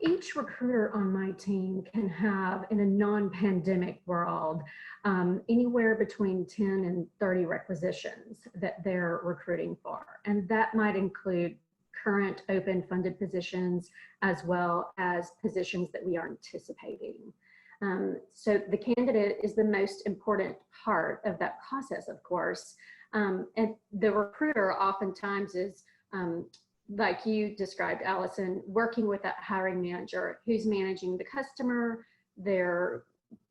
each recruiter on my team can have, in a non-pandemic world, anywhere between 10 and 30 requisitions that they're recruiting for. And that might include current open funded positions as well as positions that we are anticipating. So the candidate is the most important part of that process, of course. And the recruiter oftentimes is, like you described, Allyson, working with that hiring manager who's managing the customer, their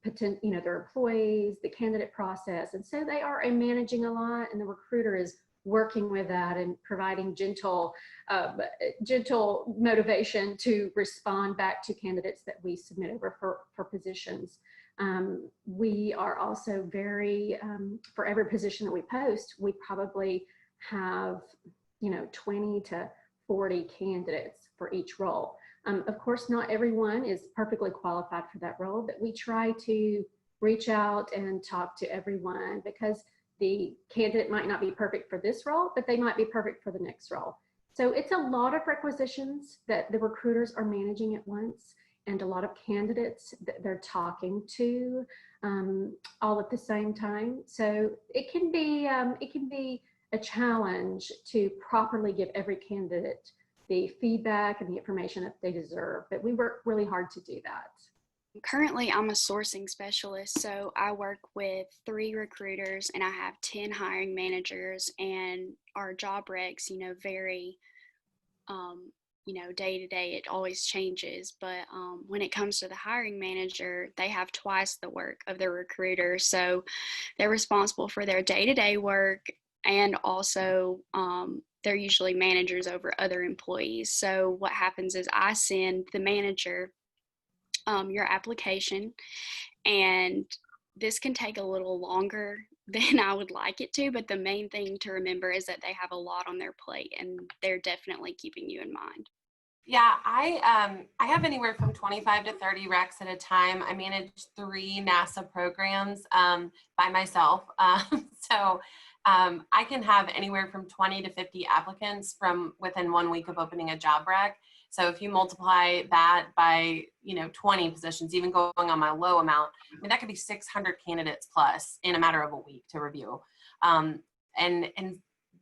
their employees, the candidate process. And so they are managing a lot, and the recruiter is working with that and providing gentle motivation to respond back to candidates that we submit over for positions. We are also very, for every position that we post, we probably have, 20 to 40 candidates for each role. Of course, not everyone is perfectly qualified for that role, but we try to reach out and talk to everyone, because the candidate might not be perfect for this role, but they might be perfect for the next role. So it's a lot of requisitions that the recruiters are managing at once, and a lot of candidates that they're talking to all at the same time. So it can be a challenge to properly give every candidate the feedback and the information that they deserve, but we work really hard to do that. Currently, I'm a sourcing specialist, so I work with 3 recruiters and I have 10 hiring managers, and our job recs, vary, day to day. It always changes, but when it comes to the hiring manager, they have twice the work of the recruiter, so they're responsible for their day-to-day work, and also they're usually managers over other employees. So what happens is I send the manager your application, and this can take a little longer than I would like it to, but the main thing to remember is that they have a lot on their plate, and they're definitely keeping you in mind. Yeah, I have anywhere from 25 to 30 recs at a time. I manage 3 NASA programs by myself. So I can have anywhere from 20 to 50 applicants from within 1 week of opening a job rec. So if you multiply that by, 20 positions, even going on my low amount, that could be 600 candidates plus in a matter of a week to review. And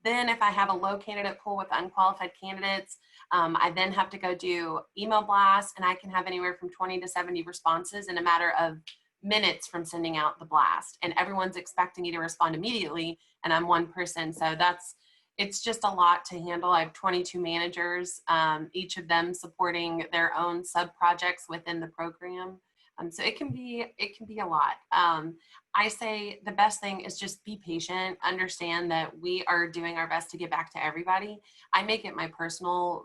then if I have a low candidate pool with unqualified candidates, I then have to go do email blasts, and I can have anywhere from 20 to 70 responses in a matter of minutes from sending out the blast. And everyone's expecting you to respond immediately, and I'm one person. So it's just a lot to handle. I have 22 managers, each of them supporting their own sub projects within the program. So it can be a lot. I say the best thing is just be patient, understand that we are doing our best to get back to everybody. I make it my personal,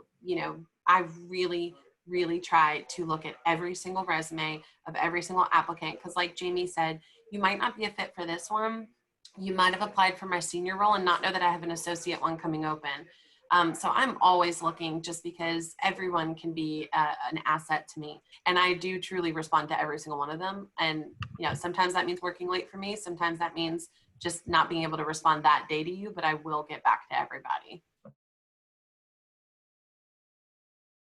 I really try to look at every single resume of every single applicant, because like Jamie said, you might not be a fit for this one. You might have applied for my senior role and not know that I have an associate one coming open. So I'm always looking, just because everyone can be an asset to me. And I do truly respond to every single one of them. And, sometimes that means working late for me. Sometimes that means just not being able to respond that day to you, but I will get back to everybody.